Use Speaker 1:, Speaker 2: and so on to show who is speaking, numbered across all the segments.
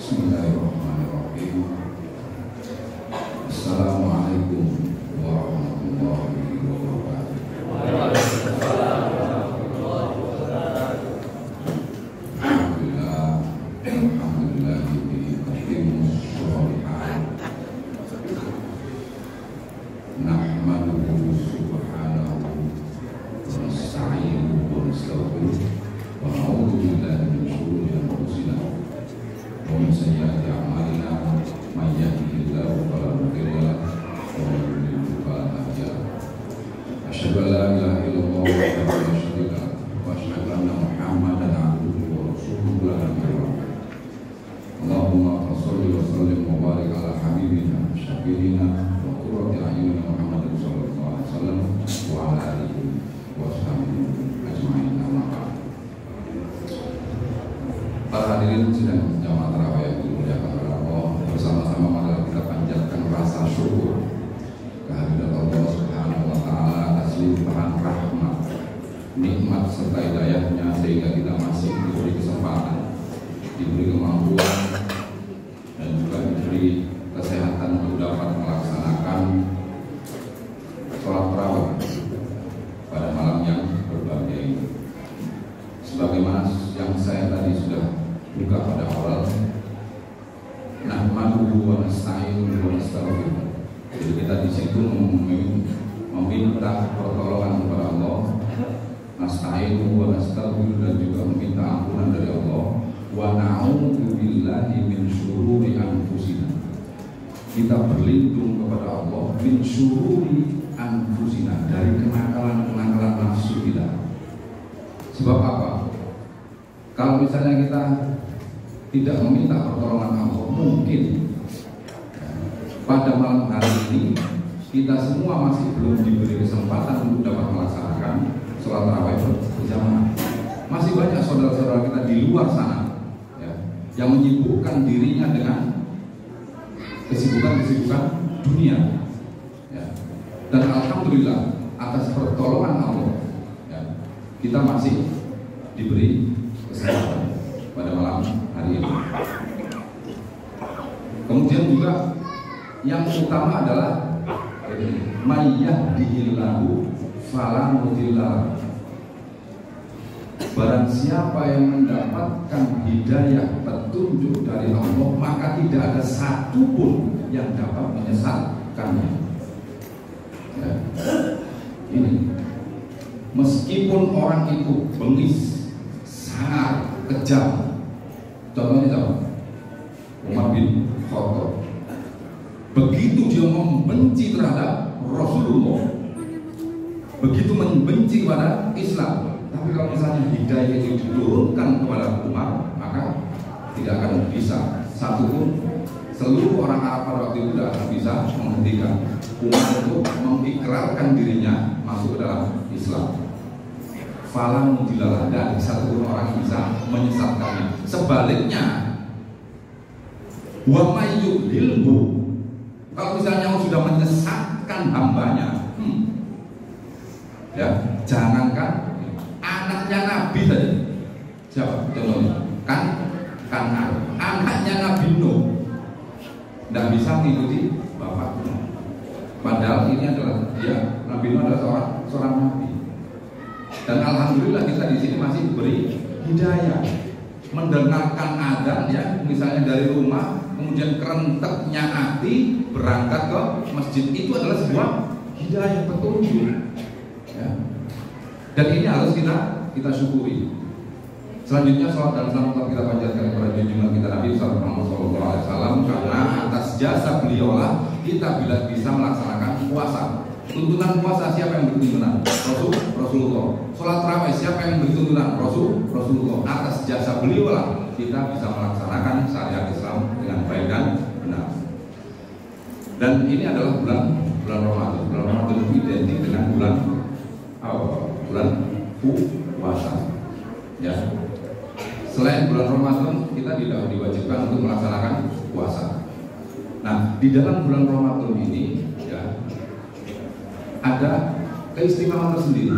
Speaker 1: Bismillahirrahmanirrahim. Assalamualaikum warahmatullahi wabarakatuh. Alhamdulillah, alhamdulillahi muqimmus sholihat. Nahmaduhu subhanahu wa nasta'inuhu wa nastaghfiruh wa na'udzu billahi min shururi anfusina wa min sayyiati a'malina may yahdihillahu fala mudilla lahu wa man yudlil fala hadiya lahu. Asyhadu an la ilaha illallah wahdahu la syarika lahu wa asyhadu anna Muhammadan abduhu wa rasuluhu la nabiyya ba'dahu. Allahumma shalli wa sallim wa barik ala habibina syafiina wa qurrati a'yunina Muhammadin sallallahu alaihi wasallam wa ala alihi wa sahbihi ajma'in. Amma ba'd. Para hadirin sidang jamaah tarawih yang dimuliakan oleh Allah, bersama-sama marilah kita panjatkan rasa syukur kehadirat Allah Subhanahu wa taala atas limpahan rahmat, nikmat serta hidayahnya sehingga kita masih diberi kesempatan, diberi kemampuan dan juga diberi kesehatan untuk dapat melaksanakan sholat tarawih pada malam yang berbahagia ini. Sebagaimana yang saya tadi sudah buka pada awal, nahmaduhu wa nasta'inuhu wa nastaghfiruh. Jadi kita di situ meminta pertolongan kepada Allah, nasta'inuhu wa nastaghfiruh, dan juga meminta ampunan dari Allah. Wa na'udzu billahi min syururi anfusina. Kita berlindung kepada Allah min syururi anfusina, dari kenakalan-kenakalan nafsu kita. Sebab apa? Kalau misalnya kita tidak meminta pertolongan Allah, mungkin pada malam hari ini kita semua masih belum diberi kesempatan untuk dapat melaksanakan sholat tarawih berjamaah. Masih banyak saudara-saudara kita di luar sana yang menyibukkan dirinya dengan kesibukan-kesibukan dunia, dan alhamdulillah atas pertolongan Allah, kita masih diberi kesempatan pada malam hari ini. Kemudian juga yang utama adalah may yahdihillahu fala mudilla lahu. Barang siapa yang mendapatkan hidayah petunjuk dari Allah, maka tidak ada satupun yang dapat menyesatkannya. Ini meskipun orang itu bengis, sangat kejam. Contohnya siapa? Umar bin Khattab. Begitu dia membenci terhadap Rasulullah, begitu membenci kepada Islam. Tapi kalau misalnya hidayah itu diturunkan kepada Umar, maka tidak akan bisa satupun, seluruh orang Arab pada waktu itu tidak akan bisa menghentikan Umar untuk mengikrarkan dirinya masuk ke dalam Islam. Fala mudilla, dan satupun orang bisa menyesatkannya. Sebaliknya, wa may yudlilhu, kalau misalnya sudah menyesatkan hambanya, jangankan anaknya Nabi tadi, siapa? Contohnya kan anaknya Nabi Nuh tidak bisa mengikuti bapaknya. Padahal ini adalah Nabi Nuh adalah seorang nabi. Dan alhamdulillah kita di sini masih diberi hidayah, mendengarkan adzan misalnya dari rumah, kemudian kerenteknya hati berangkat ke masjid, itu adalah sebuah hidayah petunjuk. Dan ini harus kita syukuri. Selanjutnya salat dan salam kita panjatkan kepada junjungan kita Nabi sallallahu alaihi wasallam, karena atas jasa beliaulah kita bila bisa melaksanakan puasa. Tuntunan puasa siapa yang bertuntunan? Rasulullah. Salat tarawih siapa yang bertuntunan? Rasulullah. Atas jasa beliaulah kita bisa melaksanakan syariat Islam dengan baik dan benar. Dan ini adalah bulan Ramadan. Bulan Ramadan itu identik dengan bulan puasa. Selain bulan Ramadan, kita tidak diwajibkan untuk melaksanakan puasa. Nah, di dalam bulan Ramadan ini ada keistimewaan tersendiri,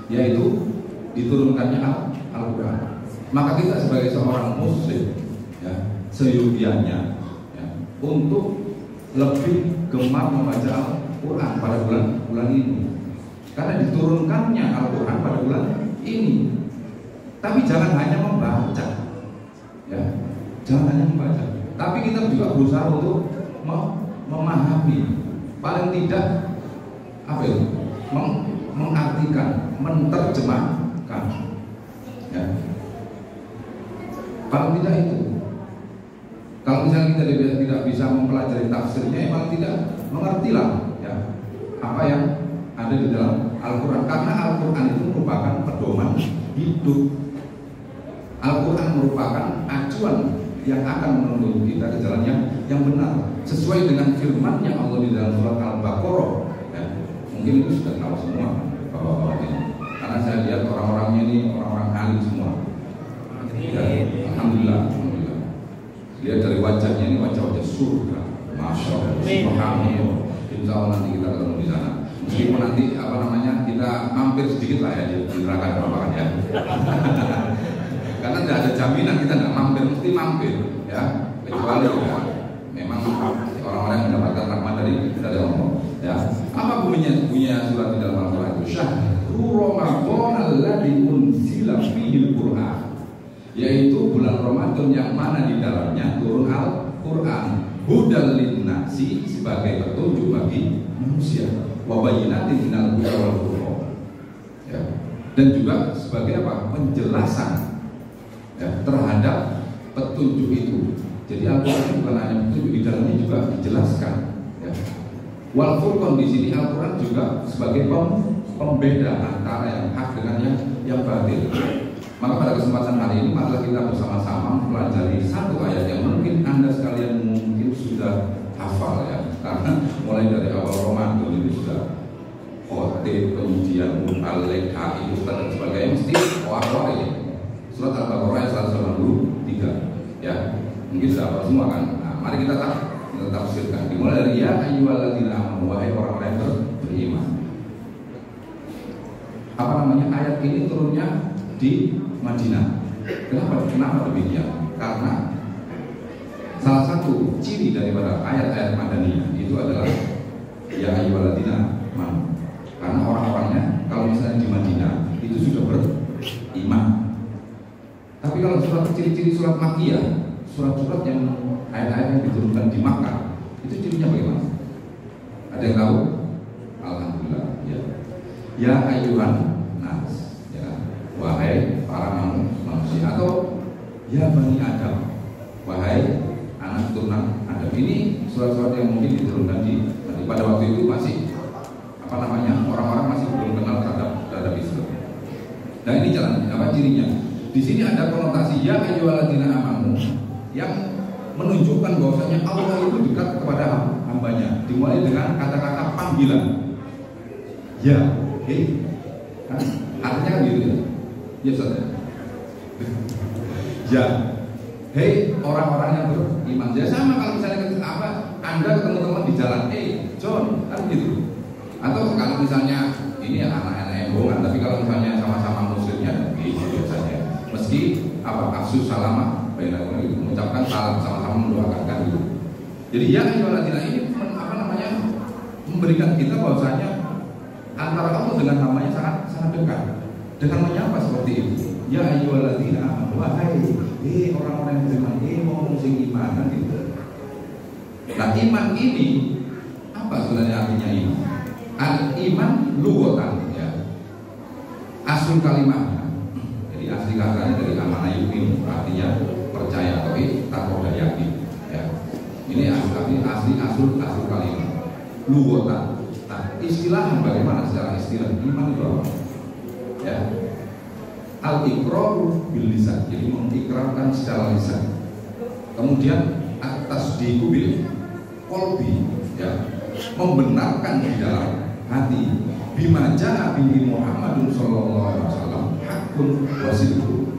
Speaker 1: yaitu diturunkannya Al-Quran. Maka kita sebagai seorang muslim seyogianya ya, untuk lebih gemar membaca Al-Quran pada bulan ini, karena diturunkannya Al-Quran pada bulan ini. Tapi jangan hanya membaca, ya, jangan hanya membaca. Tapi kita juga berusaha untuk memahami, paling tidak apa itu, mengartikan, menerjemahkan, ya. Paling tidak itu. Kalau misalnya kita tidak bisa mempelajari tafsirnya, ya paling tidak mengertilah, ya, apa yang ada di dalam Al-Quran. Karena Al-Quran itu merupakan pedoman hidup. Al-Quran merupakan acuan yang akan menuntun kita ke jalan yang benar, sesuai dengan firman yang Allah di dalam surat Al-Baqarah. Ya, mungkin itu sudah tahu semua bapak-bapak ini, karena saya lihat orang-orangnya ini orang-orang alim semua. Ya, alhamdulillah. Lihat dari wajahnya ini wajah-wajah surga, masya Allah, subhanallah. Insya Allah nanti kita ketemu di sana. Meskipun nanti apa namanya kita mampir sedikit lah ya di neraka bapak ya. Karena tidak ada jaminan kita tidak mampir, mesti mampir ya, kecuali ya memang orang-orang yang mendapatkan rahmat dari Allah ya. Apa bunyinya surat di dalam Al-Quran itu? Syahrul Ramadan alladzi unzila fihil Qur'an, yaitu bulan Ramadan yang mana di dalamnya turun Al-Quran, hudal linnasi, sebagai petunjuk bagi manusia, wa bayyinatin minal huda wal furqan ya, dan juga sebagai apa? Penjelasan ya, terhadap petunjuk itu. Jadi Al-Quran bukan hanya petunjuk, di dalamnya juga dijelaskan ya. Wal furqan di sini Al-Quran juga sebagai pembeda antara yang hak dengan yang batil. Maka pada kesempatan hari ini marilah kita bersama-sama mempelajari satu ayat yang mungkin Anda sekalian mungkin sudah hafal ya, karena mulai dari awal Ramadan ini sudah khotib, kemudian mubalik, itu dan sebagainya, mesti wah ini surat Al-Baqarah ayat 193 ya, mungkin sudah hafal semua kan. Nah, mari kita tafsirkan. Dimulai dari ya ayyuhalladzina amanu, wahai orang-orang yang beriman. Apa namanya, ayat ini turunnya di Madinah. Kenapa demikian? Karena salah satu ciri daripada ayat-ayat Madaniyah itu adalah ya ayyuhalladzina amanu. Karena orang-orangnya kalau misalnya di Madinah itu sudah beriman. Tapi kalau ciri-ciri surat Makkiyah, surat-surat yang ayat-ayat yang diturunkan di Makkah, itu cirinya bagaimana? Ada yang tahu? Alhamdulillah ya. Ya ayyuhan nas, ya, wahai para manusia, atau ya bani Adam, wahai anak turunan Adam. Ini surat-surat yang mungkin diturunkan pada waktu itu masih apa namanya, orang-orang masih belum kenal terhadap Islam. Nah ini jalan apa cirinya? Di sini ada konotasi ya ayyuhalladzina amanu yang menunjukkan bahwasanya Allah itu dekat kepada hambanya. Dimulai dengan kata-kata panggilan. Ya, hei, kan? Artinya kan gitu ya. Ya saudara. Ya, hei orang-orang yang beriman. Ya sama kalau misalnya apa, Anda ketemu teman di jalan, John, kan gitu. Atau kalau misalnya ini ya anak-anak embongan, tapi kalau misalnya sama-sama muslimnya, biasanya meski apa afsus salama, mengucapkan salam sama-sama, mendoakan kan gitu. Jadi ya ayyuhalladzina ini apa namanya, memberikan kita bahwasanya antara Allah dengan namanya sangat dekat. Dengan menyapa seperti itu. Ya ayyuhalladzina amanu, wahai orang-orang yang beriman, ngomong sing iman kan gitu. Nah iman ini apa sebenarnya artinya iman? Iman lughatan ya. Asal kalimat. Jadi asli katanya dari amana yukin, artinya percaya atau takwa dan yakin ya. Ini asli asal kalimat lughatan. Nah istilah bagaimana secara istilah iman itu apa ya? Al-iqrar bil lisan, jadi mengikrarkan secara lisan. Kemudian atas bil qalbi ya, membenarkan di dalam hati. Bima jaa bihi Muhammadun sallallahu alaihi wasallam hakun wasidqun.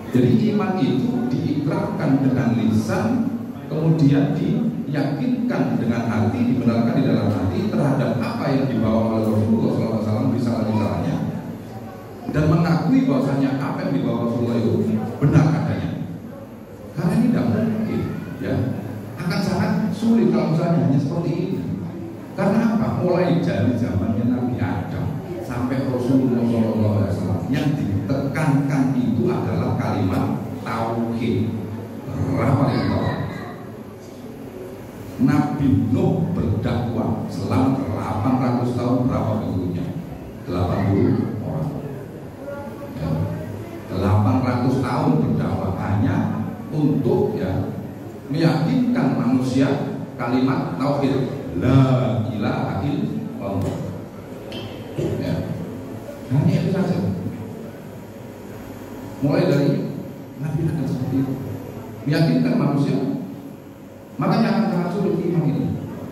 Speaker 1: Jadi iman itu diikrarkan dengan lisan, kemudian diyakinkan dengan hati, dibenarkan di dalam hati terhadap apa yang dibawa oleh Rasulullah sallallahu alaihi wasallam, risalah-risalahnya, dan mengakui bahwasanya apa yang dibawa Rasulullah itu benar adanya. Karena ini sulit kalau misalnya hanya seperti ini. Karena apa? Mulai dari zamannya Nabi Adam sampai Rasulullah SAW yang ditekankan itu adalah kalimat tauhid. Berapa itu? Nabi Nuh berdakwah selama 800 tahun, berapa pengikutnya? 80 orang. 800 tahun berdakwah hanya untuk meyakinkan manusia kalimat tauhid, la ilaha illallah. Hanya itu saja. Mulai dari Nabi Adam seperti itu, meyakinkan manusia. Makanya akan sangat sulit iman ini.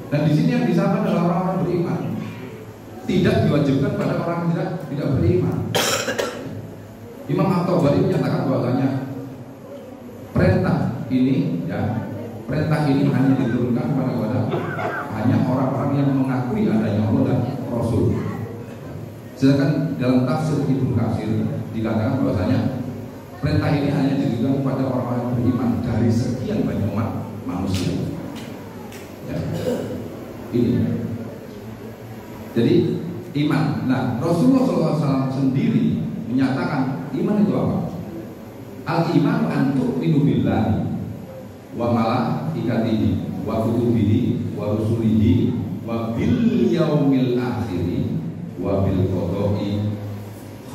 Speaker 1: Dan di sini yang disapa adalah orang-orang beriman. Tidak diwajibkan pada orang yang tidak beriman. Imam At-Tabari menyatakan bahwasanya perintah ini hanya diturunkan kepada hanya orang-orang yang mengakui adanya Allah dan Rasul. Sedangkan dalam tafsir Ibnu Katsir dikatakan bahwasanya perintah ini hanya ditujukan kepada orang-orang yang beriman dari sekian banyak umat manusia. Ini. Jadi iman. Nah, Rasulullah SAW sendiri menyatakan iman itu apa? Al-iman an tu'minu billahi wa malaikatihi wa kutubihi wa rusulihi wa bil yaumil akhiri wa bil qada'i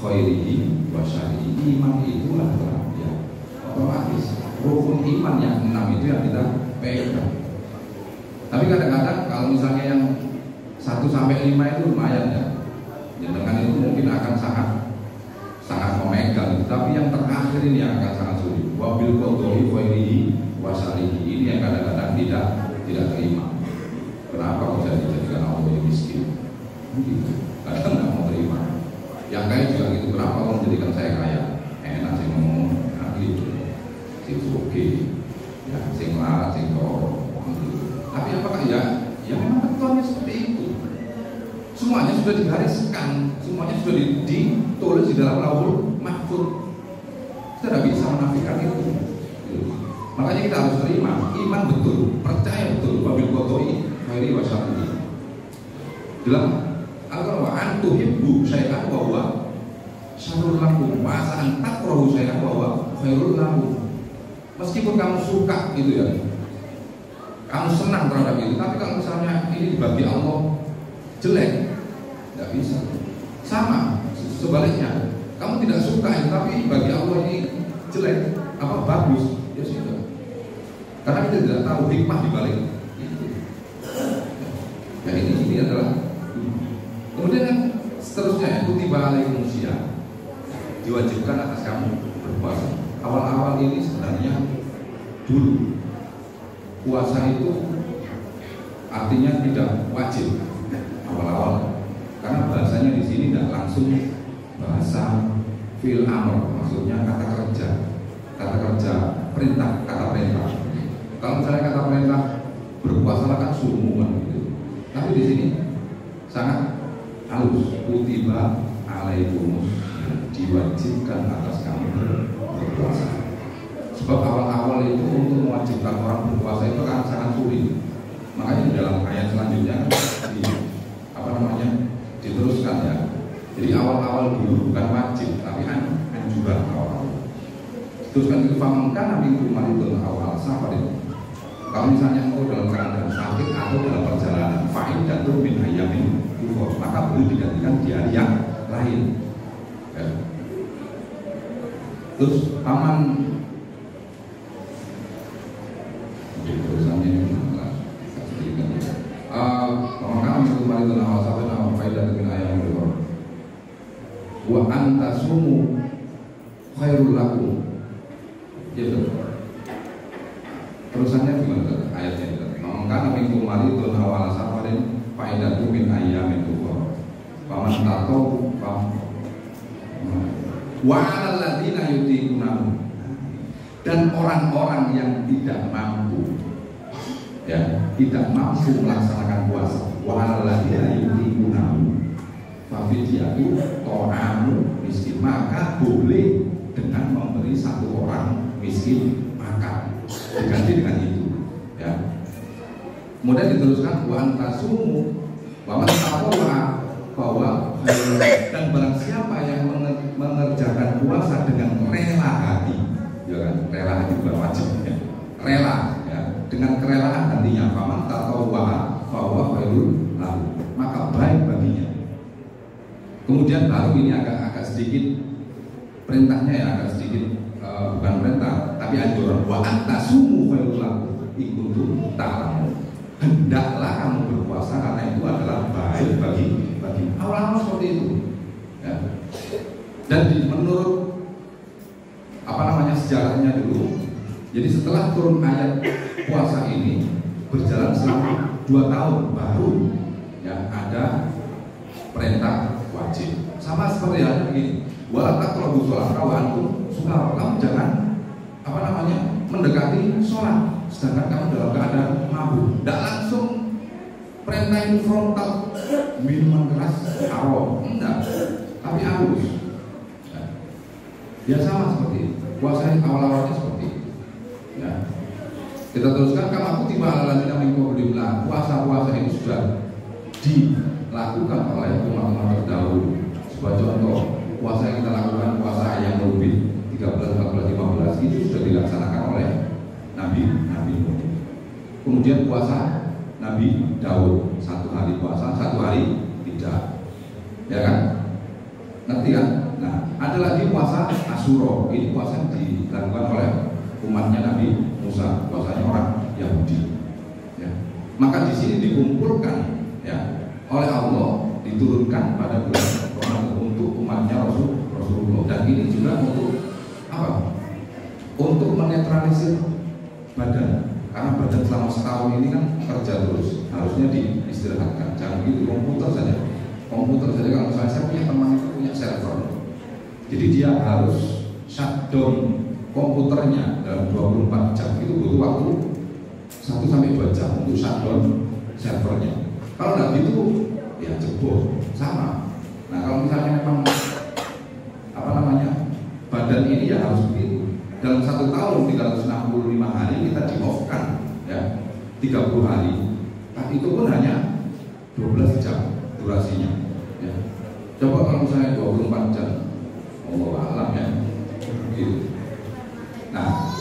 Speaker 1: khairihi wa syarrihi. Iman itu adalah otomatis rukun iman yang 6 itu yang kita pegang. Tapi kadang-kadang kalau misalnya yang 1 sampai 5 itu lumayan ya. Dengan itu mungkin akan sangat memegang. Tapi yang terakhir ini yang akan sangat sulit. Wabil qada'i khairihi wa syarrihi. Ini yang kadang-kadang tidak terima. Kenapa bisa dijadikan Allah yang miskin? Gitu. Kadang nggak mau terima. Yang kaya juga gitu. Kenapa Allah menjadikan saya kaya? Enak sih ngomong, gitu. Sing suki, ya, sing larat, sing toro. Tapi apakah ya memang ketentuannya seperti itu. Semuanya sudah digariskan, semuanya sudah ditulis di dalam Lauhul Mahfuz. Kita tidak bisa menafikan itu. Makanya kita harus terima, iman betul, percaya betul wabil qada'i khairi wa syarrihi. Dalam Al-Qur'an tuhibbu syai'an wa huwa syarrul lakum wa asa'an takrahu syai'an wa huwa khairul lakum. Meskipun kamu suka gitu ya, kamu senang terhadap itu, tapi kalau misalnya ini bagi Allah jelek, nggak bisa. Sama sebaliknya, kamu tidak suka itu, tapi bagi Allah ini jelek, apa bagus, ya sudah. Karena kita tidak tahu hikmah di balik itu. Ya ini adalah. Kemudian seterusnya, kutiba alaikumusiyam, diwajibkan atas kamu berpuasa. Awal-awal ini sebenarnya dulu puasa itu artinya tidak wajib awal-awal, karena bahasanya di sini tidak langsung bahasa fil amr, maksudnya kata kerja perintah, kata perintah. Kalau misalnya kata perintah berpuasalah kan sumuan gitu, tapi di sini sangat halus. Kutiba alaikumus, diwajibkan atas kamu berpuasa. Sebab awal-awal itu untuk mewajibkan orang berpuasa itu akan sangat sulit. Makanya di dalam ayat selanjutnya diteruskan ya. Jadi awal-awal dulu bukan wajib, tapi anjuran awal. Teruskan itu famangkan nabi itu awal safarin. Kalau misalnya engkau dalam keadaan sakit atau dalam perjalanan, fa'id dan min ayyamin ukhra, maka boleh digantikan di hari yang lain. Ya. Terus paman terusannya ini paman itu kemarin itu awal safarin awal fa'id dan min ayyamin ukhra. Wa antasumu khairul lakum. Gitu. Terusannya gimana ayatnya itu? Mengkan minggu mari itu awal safarin faidatu min ayyamin ukhra. Faman tatau wa 'alal ladzina yutiqunahu. Dan orang-orang yang tidak mampu, ya, tidak mampu melaksanakan puasa, wa 'alal ladzina yutiqunahu fafidyatu ta'amu miskin, maka boleh dengan memberi satu orang miskin makan, diganti dengan itu, ya. Kemudian diteruskan wa antasumu wa man taqwa bahwa dan barang siapa yang mengerjakan puasa dengan rela hati, ya kan, rela hati bukan wajib ya, rela ya, dengan kerelaan hatinya, faman taqwa bahwa khairul lahu, maka baik baginya. Kemudian baru ini agak sedikit perintahnya ya, agak sedikit bukan perintah tapi anjuran, wa antasumu khairul lahu ikuntu ta'lamun, hendaklah kamu berpuasa karena itu adalah baik bagi awal-awal seperti itu ya. Dan menurut sejarahnya dulu, jadi setelah turun ayat puasa ini berjalan selama 2 tahun baru ya ada perintah wajib. Sama seperti yang begini, wala taqrabu sholata wa antum sukara, kamu jangan mendekati sholat sedangkan kamu dalam keadaan mabuk. Tidak langsung perintah ini frontal minuman keras haram, enggak, tapi halus ya, sama seperti itu. Puasa awal-awalnya seperti itu ya. Kita teruskan, kalau aku tiba ala minkum, puasa-puasa ini sudah dilakukan oleh umat-umat terdahulu. Sebagai contoh, puasa yang kita lakukan, puasa yang lebih 13, 14, 15 itu sudah dilaksanakan oleh Nabi Nuh. Kemudian puasa Nabi Daud, 1 hari puasa, 1 hari tidak, ya kan? Ngerti kan? Nah, ada lagi puasa Asyura. Ini puasa yang dilakukan oleh umatnya Nabi Musa, puasanya orang Yahudi. Ya. Maka di sini dikumpulkan, ya, oleh Allah, diturunkan pada bulan Ramadan untuk umatnya Rasulullah. Dan ini juga untuk apa? Untuk menetralisir badan. Karena badan selama setahun ini kan kerja terus, harusnya diistirahatkan. Jangan begitu, komputer saja kalau misalnya saya punya teman itu punya server, jadi dia harus shutdown komputernya dalam 24 jam, itu butuh waktu 1-2 jam untuk shutdown servernya. Kalau nggak gitu ya jebol sama. Nah, kalau misalnya memang badan ini ya harus begitu. Dalam 1 tahun 365 hari kita di off kan ya, 30 hari, tapi itu pun hanya 12 jam durasinya ya. Coba kalau misalnya 24 jam, Allah alam ya gitu. Nah,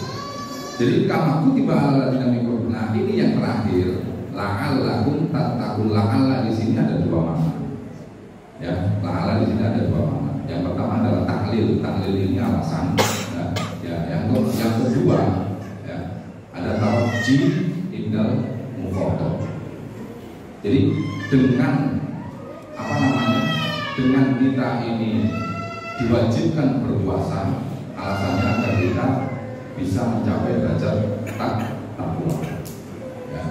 Speaker 1: jadi kamaku tiba ala dinamika. Nah, ini yang terakhir, la'allakum tattaqun. La'alla di sini ada 2 makna ya. La'alla di sini ada 2 makna. Yang pertama adalah taklil ini alasan ya. Yang kedua ya, ada tarji indal mukhotob. Jadi dengan dengan kita ini diwajibkan berpuasa, alasannya agar kita bisa mencapai derajat takwa. Ya.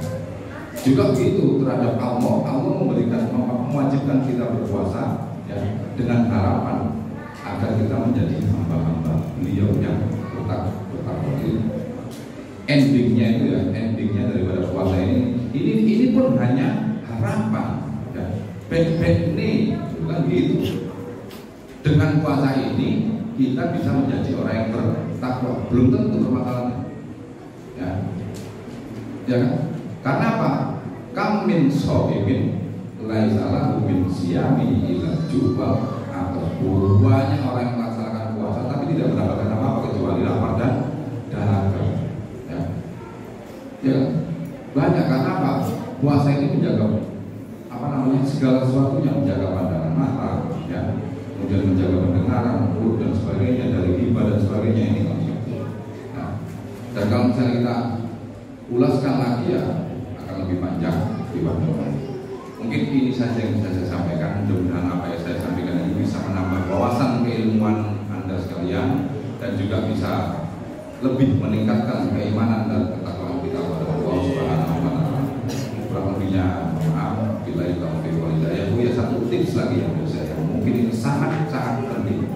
Speaker 1: Juga begitu terhadap Allah mewajibkan kita berpuasa ya, dengan harapan agar kita menjadi hamba-hamba beliau yang bertakwa. Endingnya itu ya, endingnya daripada puasa ini pun hanya harapan ya. Baik ini kan gitu. Dengan puasa ini kita bisa menjadi orang yang bertakwa. Belum tentu permasalahannya ya. Ya kan? Karena apa? Kam min sha'imin laisa lahu min siyami illa jubal atau banyak orang yang melaksanakan puasa tapi tidak mendapatkan apa-apa kecuali lapar dan dahaga. Ya, banyak. Karena apa? Puasa ini menjaga segala sesuatunya, menjaga pandangan mata, ya, kemudian menjaga pendengaran, mulut dan sebagainya, dari hibah dan sebagainya ini. Nah, dan kalau misalnya kita ulaskan lagi ya akan lebih panjang. Mungkin ini saja yang bisa saya sampaikan. Mudah-mudahan apa yang saya sampaikan ini bisa menambah wawasan keilmuan Anda sekalian dan juga bisa lebih meningkatkan keimanan dan ketakwaan kita kepada Allah Subhanahu wa taala. Kurang lebihnya maaf, bila itu ya. Satu tips lagi yang saya mungkin ini sangat penting.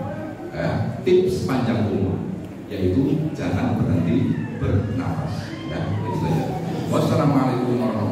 Speaker 1: Tips panjang umur yaitu jangan berhenti bernapas. Ya, itu saja. Wassalamualaikum warahmatullahi wabarakatuh.